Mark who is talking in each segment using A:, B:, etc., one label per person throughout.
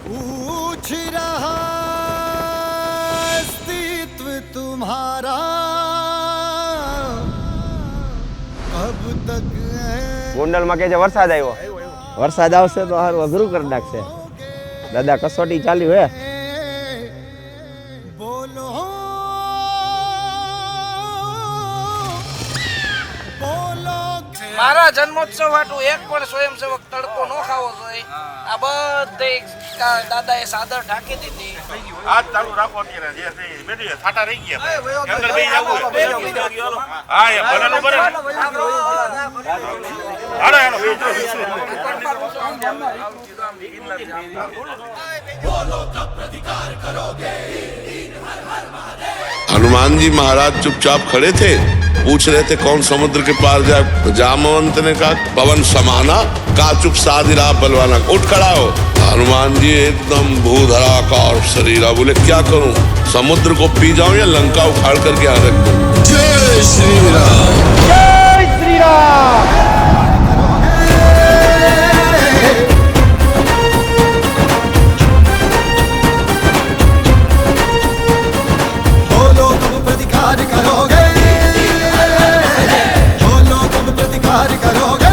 A: पूछ रहा अस्तित्व तुम्हारा कब तक
B: ગોંડલમાં કે જે વરસાદ આવ્યો, વરસાદ આવશે તો હારું અઘરું કરી નાખશે. દાદા કસોટી ચાલ્યું હે.
A: बोलो
C: મારા જન્મોત્સવ હાટું એક પણ સ્વયંસેવક તડકો ન ખાવો જોઈએ. આ બધે દાદાએ સાદર ઢાંકી દીધી.
D: આજ ચાલુ રાખો અત્યારે જે છે બેઠી છાટા રહી ગયા અંદર બેહી જાવું હા એ ભલાનું બરે હાલો હાલો
E: हनुमान जी महाराज चुपचाप खड़े थे, पूछ रहे थे कौन समुद्र के पार जाए. तो जामवंत ने कहा पवन समाना काचुक साधिरा बलवाना, उठ खड़ा हो. हनुमान जी एकदम भूधराकार शरीरा, बोले क्या करूं, समुद्र को पी जाऊं या लंका उखाड़ करके यहाँ रख दूं. जय श्री राम,
B: જય શ્રી રામ.
A: बोलो कब प्रतिकार करोगे, बोलो कब प्रतिकार करोगे.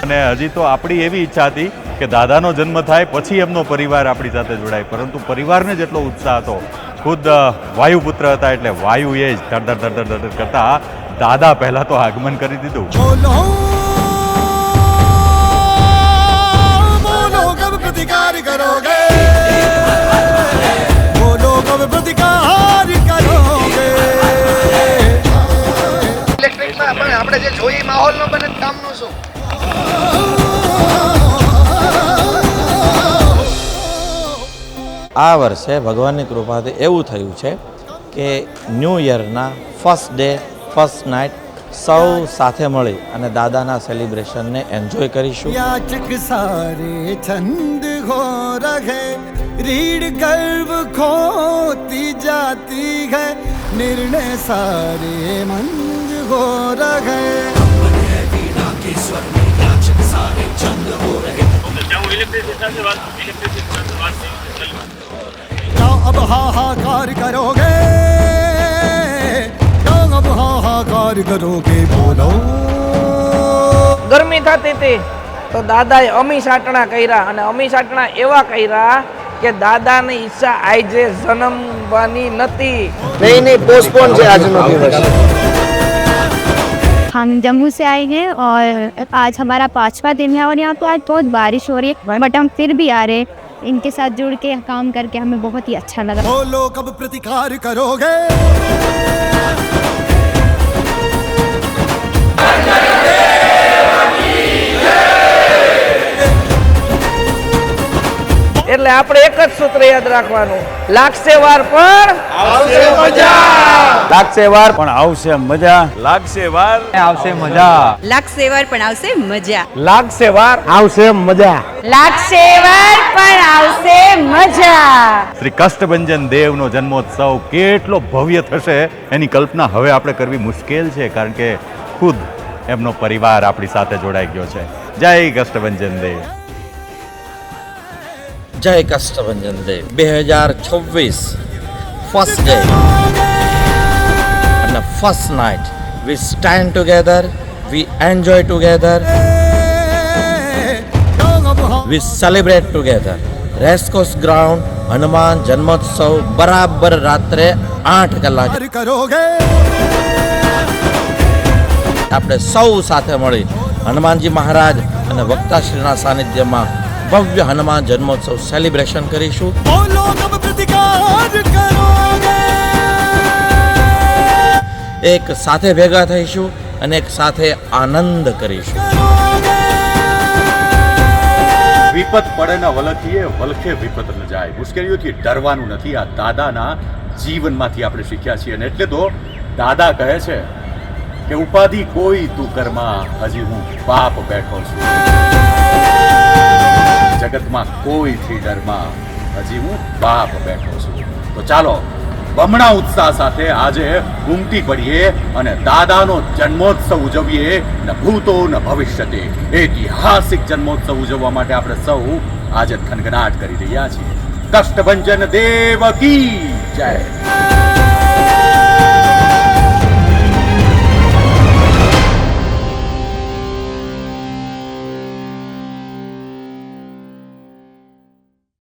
F: અને હજી તો આપણી એવી ઈચ્છા હતી કે દાદાનો જન્મ થાય પછી એમનો પરિવાર આપણી સાથે જોડાય, પરંતુ પરિવારને જેટલો ઉત્સાહ હતો, ખુદ વાયુપુત્ર હતા એટલે વાયુએ જ ધડ ધડ ધડ ધડ કરતા દાદા પહેલા તો આગમન કરી દીધું.
A: बोलो बोलो कब प्रतिकार करोगे, बोलो कब प्रतिकार करोगे.
C: ઇલેક્ટ્રિકમાં પણ આપણે જે જોઈએ માહોલ નો બને કામનું શું?
G: આ વર્ષે ભગવાનની કૃપાથી એવું થયું છે કે ન્યૂ યરના ફર્સ્ટ ડે ફર્સ્ટ નાઇટ સૌ સાથે મળી અને દાદાના સેલિબ્રેશનને એન્જોય કરીશું.
A: याचक सारे छंद हो रहे, रीढ़ गर्भ खोती जाती है, निर्णय सारे मंद हो रहे. क्या अब हाहाकार करोगे, क्या अब हाहाकार करोगे. बोलो
C: ગરમી થતી હતી તો દાદાએ અમી સાટણા કર્યા અને અમી સાટણા એવા કર્યા કે દાદાની ઈચ્છા આજે જન્મવાની નથી.
B: નહીં નહીં, પોસ્ટપોન છે આજનો દિવસ.
H: हम जम्मू से आए हैं और आज हमारा 5वां दिन है और यहाँ पे आज बहुत बारिश हो रही है, बट हम फिर भी आ रहे हैं. इनके साथ जुड़ के काम करके हमें बहुत ही अच्छा लगा.
A: बोलो कब प्रतिकार करोगे.
C: એટલે આપણે એક જ સૂત્ર યાદ રાખવાનું, લાગશે વાર પણ આવશે મજા.
B: લાગશે વાર
F: પણ આવશે મજા, લાગશે વાર
B: આવશે મજા,
I: લાગશે વાર પણ આવશે મજા.
B: લાગશે વાર આવશે મજા.
I: લાગશે વાર પણ આવશે મજા.
F: શ્રી કષ્ટભંજન દેવનો જન્મોત્સવ કેટલો ભવ્ય થશે એની કલ્પના હવે આપણે કરવી મુશ્કેલ છે, કારણ કે ખુદ એમનો પરિવાર આપણી સાથે જોડાઈ ગયો છે. જય કષ્ટભંજન દેવ.
G: જય કષ્ટભંજન દેવ. 2026 ફર્સ્ટ ડે અને first night V stand together, we enjoy together, we celebrate together. Racecourse ground Hanuman જન્મોત્સવ બરાબર રાત્રે 8 કલાકે
A: करोगे.
G: આપણે સૌ સાથે મળી હનુમાનજી મહારાજ અને વક્તાશ્રીના સાનિધ્યમાં ભવ્ય હનુમાન જન્મોત્સવ સેલિબ્રેશન કરીશું.
A: बोलो कब प्रतिकार करोगे.
G: એક સાથે ભેગા થઈશું અને એક સાથે આનંદ કરીશું.
F: વિપત પડે ના વલખીએ, વલખે વિપત ન જાય. મુશ્કેલીઓથી ડરવાનું નથી. આ દાદાના જીવનમાંથી આપણે શીખ્યા છીએ અને એટલે તો દાદા કહે છે કે ઉપાધિ કોઈ તું કરમાં, હજી હું બાપ બેઠો છું. જગતમાં કોઈથી ડરમાં, હજી હું બાપ બેઠો છું. તો ચાલો બમણા ઉત્સાહ સાથે આજે ઉમટી પડીએ અને દાદાનો જન્મોત્સવ ઉજવીએ ને ભૂતો ને ભવિષ્યતે ઐતિહાસિક જન્મોત્સવ ઉજવવા માટે આપણે સૌ આજે થનગનાટ કરી રહ્યા છીએ. કષ્ટભંજન દેવ કી જય.